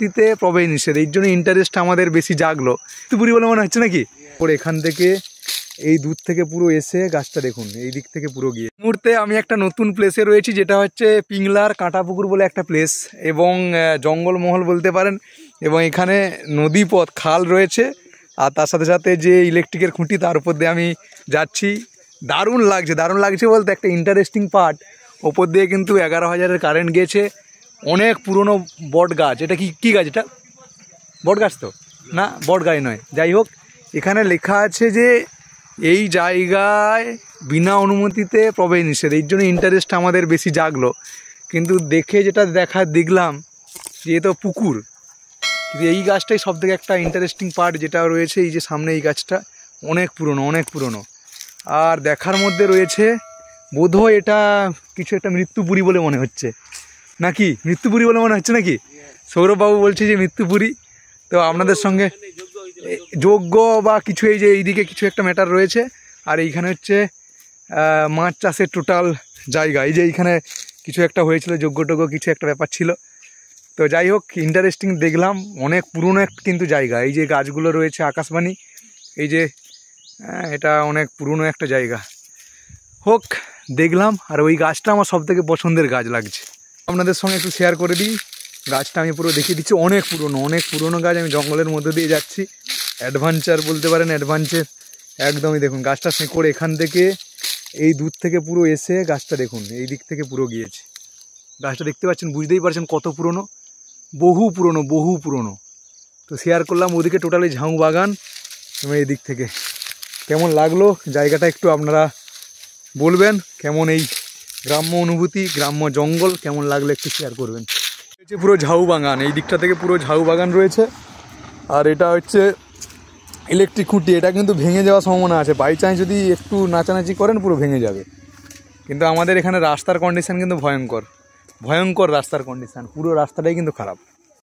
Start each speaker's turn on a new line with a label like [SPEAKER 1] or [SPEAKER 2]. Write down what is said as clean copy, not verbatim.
[SPEAKER 1] অনুমতিতে প্রবেশ নিষেধ, এই জন্য ইন্টারেস্ট আমাদের বেশি জাগলো পুরি বলে মনে হচ্ছে নাকি। ওর এখান থেকে এই দূর থেকে পুরো এসে গাছটা দেখুন, এই দিক থেকে পুরো গিয়ে মুহূর্তে আমি একটা নতুন প্লেসে রয়েছি, যেটা হচ্ছে পিংলার কাঁটাপুকুর বলে একটা প্লেস, এবং জঙ্গলমহল বলতে পারেন। এবং এখানে নদীপথ খাল রয়েছে, আর তার সাথে সাথে যে ইলেকট্রিকের খুঁটি তার উপর দিয়ে আমি যাচ্ছি। দারুণ লাগছে বলতে একটা ইন্টারেস্টিং পার্ট, ওপর দিয়ে কিন্তু 11,000-এর কারেন্ট গেছে। অনেক পুরনো বট গাছ, এটা কি গাছ, এটা বট গাছ তো না, বট গাছ নয়, যাই হোক এখানে লেখা আছে যে এই জায়গায় বিনা অনুমতিতে প্রবেশ নিষেধ, এই জন্য ইন্টারেস্ট আমাদের বেশি জাগলো। কিন্তু যেটা দেখলাম যে তো পুকুর, কিন্তু এই গাছটাই সব থেকে একটা ইন্টারেস্টিং পার্ট যেটা রয়েছে, এই যে সামনে এই গাছটা অনেক পুরনো। আর দেখার মধ্যে রয়েছে বোধহয় এটা কিছু একটা মৃত্যুপুরী বলে মনে হচ্ছে নাকি, মৃত্যুপুরী বলে মনে হচ্ছে নাকি। সৌরভবাবু বলছে যে মৃত্যুপুরী। তো আপনাদের সঙ্গে যোগ্য বা কিছু এই যে এইদিকে কিছু একটা ম্যাটার রয়েছে। আর এইখানে হচ্ছে মাছ চাষের টোটাল জায়গা, এই যে এইখানে কিছু একটা হয়েছিল, যোগ্য কিছু একটা ব্যাপার ছিল। তো যাই হোক ইন্টারেস্টিং দেখলাম, অনেক পুরনো কিন্তু জায়গা, এই যে গাছগুলো রয়েছে আকাশবাণী, এই যে এটা অনেক পুরনো একটা জায়গা হোক দেখলাম। আর ওই গাছটা আমার সব থেকে পছন্দের গাছ লাগছে, আপনাদের সঙ্গে একটু শেয়ার করে দিই। গাছটা আমি পুরো দেখিয়ে দিচ্ছি, অনেক পুরনো গাছ। আমি জঙ্গলের মধ্যে দিয়ে যাচ্ছি, অ্যাডভেঞ্চার বলতে পারেন, অ্যাডভেঞ্চার একদমই। দেখুন গাছটা শেকড় এখান থেকে এই দূর থেকে পুরো এসে গাছটা দেখুন এই দিক থেকে পুরো গিয়েছে। গাছটা দেখতে পাচ্ছেন, বুঝতেই পারছেন কত পুরনো, বহু পুরনো। তো শেয়ার করলাম, ওদিকে টোটালি ঝাউ বাগান এবং এই দিক থেকে কেমন লাগলো জায়গাটা একটু আপনারা বলবেন। কেমন এই গ্রাম্য অনুভূতি, গ্রাম্য জঙ্গল কেমন লাগলো একটু শেয়ার করবেন। পুরো ঝাউ বাগান, এই দিকটা থেকে পুরো ঝাউ বাগান রয়েছে। আর এটা হচ্ছে ইলেকট্রিক খুঁটি, এটা কিন্তু ভেঙে যাওয়ার সম্ভাবনা আছে, বাই চান্স যদি একটু নাচানাচি করেন পুরো ভেঙে যাবে। কিন্তু আমাদের এখানে রাস্তার কন্ডিশান কিন্তু ভয়ঙ্কর রাস্তার কন্ডিশান, পুরো রাস্তাটাই কিন্তু খারাপ।